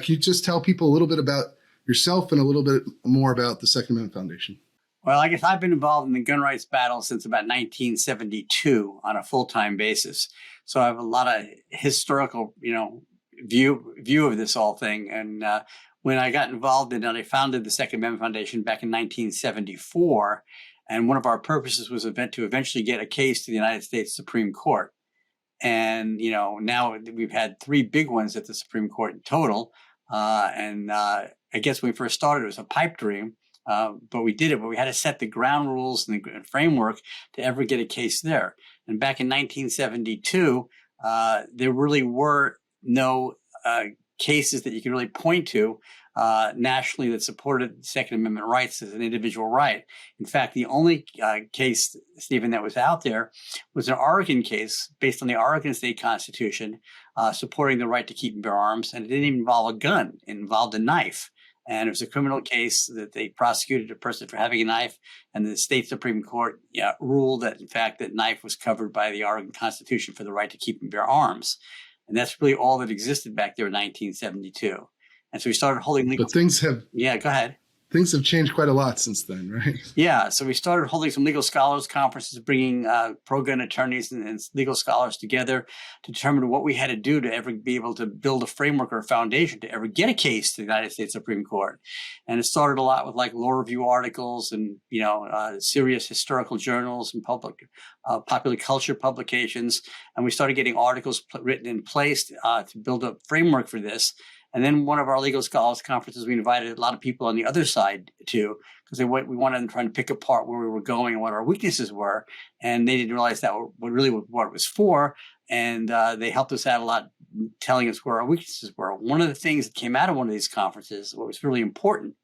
Can you just tell people a little bit about yourself and a little bit more about the Second Amendment Foundation? Well, I guess I've been involved in the gun rights battle since about 1972 on a full-time basis. So I have a lot of historical, view of this whole thing. And when I got involved in it, I founded the Second Amendment Foundation back in 1974. And one of our purposes was to eventually get a case to the United States Supreme Court. And, now we've had 3 big ones at the Supreme Court in total. I guess when we first started, it was a pipe dream. But we did it, but we had to set the ground rules and the framework to ever get a case there. And back in 1972, there really were no cases that you can really point to nationally that supported Second Amendment rights as an individual right. In fact, the only case, Stephen, that was out there was an Oregon case based on the Oregon state constitution supporting the right to keep and bear arms. And it didn't even involve a gun. It involved a knife. And it was a criminal case that they prosecuted a person for having a knife. And the state Supreme Court ruled that, in fact, that knife was covered by the Oregon Constitution for the right to keep and bear arms. And that's really all that existed back there in 1972. And so we started holding legal. But things have. Yeah, go ahead. Things have changed quite a lot since then, right? Yeah. So we started holding some legal scholars conferences, bringing pro-gun attorneys and legal scholars together to determine what we had to do to ever be able to build a framework or a foundation to ever get a case to the United States Supreme Court. And it started a lot with like law review articles and, serious historical journals and popular culture publications. And we started getting articles written in place to build a framework for this. And then one of our legal scholars conferences, we invited a lot of people on the other side too, because we wanted them trying to pick apart where we were going and what our weaknesses were. And they didn't realize that what it was for. And they helped us out a lot, telling us where our weaknesses were. One of the things that came out of one of these conferences, what was really important,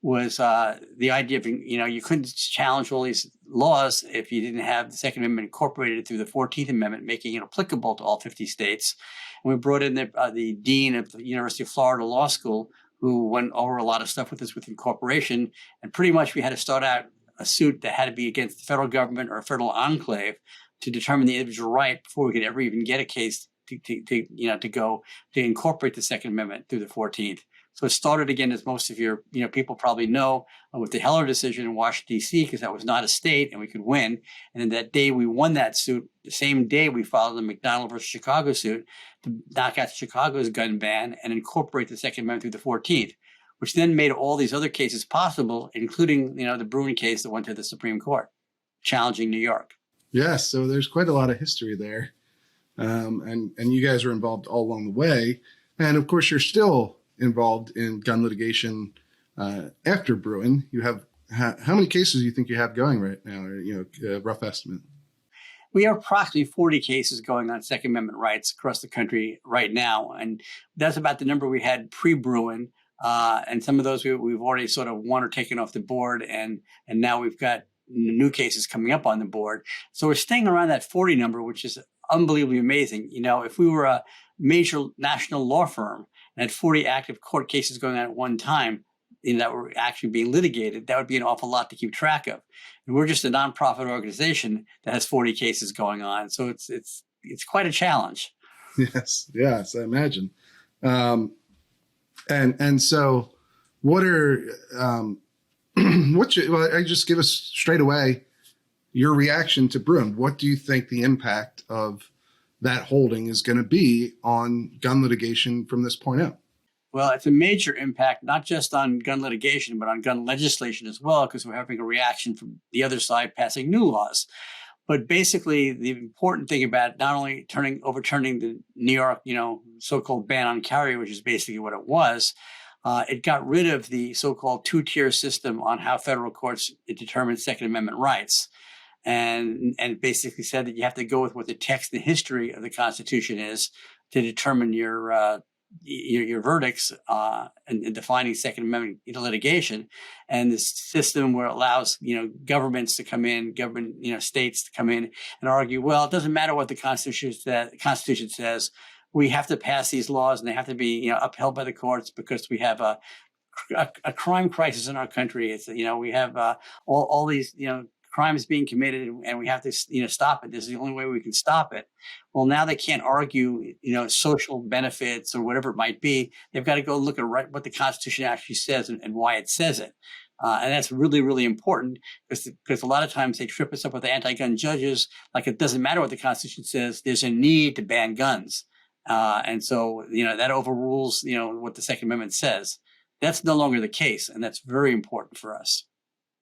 was the idea of, you couldn't challenge all these laws if you didn't have the Second Amendment incorporated through the 14th Amendment, making it applicable to all 50 states. And we brought in the dean of the University of Florida Law School, who went over a lot of stuff with us with incorporation. And pretty much we had to start out a suit that had to be against the federal government or a federal enclave to determine the individual right before we could ever even get a case to go to incorporate the Second Amendment through the 14th. So it started again, as most of your people probably know, with the Heller decision in Washington, D.C., because that was not a state and we could win. And then that day we won that suit, the same day we filed the McDonald versus Chicago suit to knock out Chicago's gun ban and incorporate the Second Amendment through the 14th, which then made all these other cases possible, including the Bruen case that went to the Supreme Court, challenging New York. Yes, so there's quite a lot of history there. And you guys were involved all along the way. And of course, you're still involved in gun litigation after Bruen. You have how many cases do you think you have going right now? Or, rough estimate. We have approximately 40 cases going on Second Amendment rights across the country right now, and that's about the number we had pre-Bruen. And some of those we've already sort of won or taken off the board, and now we've got new cases coming up on the board. So we're staying around that 40 number, which is unbelievably amazing. If we were a major national law firm and had 40 active court cases going on at one time that were actually being litigated, that would be an awful lot to keep track of. And we're just a nonprofit organization that has 40 cases going on. So it's quite a challenge. Yes, I imagine. And so what are, I just give us straight away your reaction to Bruen. What do you think the impact of that holding is going to be on gun litigation from this point out? Well, it's a major impact, not just on gun litigation, but on gun legislation as well, because we're having a reaction from the other side passing new laws. But basically, the important thing about not only overturning the New York, so-called ban on carry, which is basically what it was, it got rid of the so-called two-tier system on how federal courts determine Second Amendment rights. And basically said that you have to go with what the text and history of the Constitution is to determine your verdicts and defining Second Amendment litigation. And this system where it allows governments to come in, states to come in and argue, well, it doesn't matter what the Constitution says. We have to pass these laws and they have to be upheld by the courts because we have a crime crisis in our country. It's we have all these crime is being committed and we have to, stop it. This is the only way we can stop it. Well, now they can't argue, social benefits or whatever it might be. They've got to go look at what the Constitution actually says and why it says it. And that's really, really important because a lot of times they trip us up with anti-gun judges. Like, it doesn't matter what the Constitution says. There's a need to ban guns. And so, that overrules, what the Second Amendment says. That's no longer the case. And that's very important for us.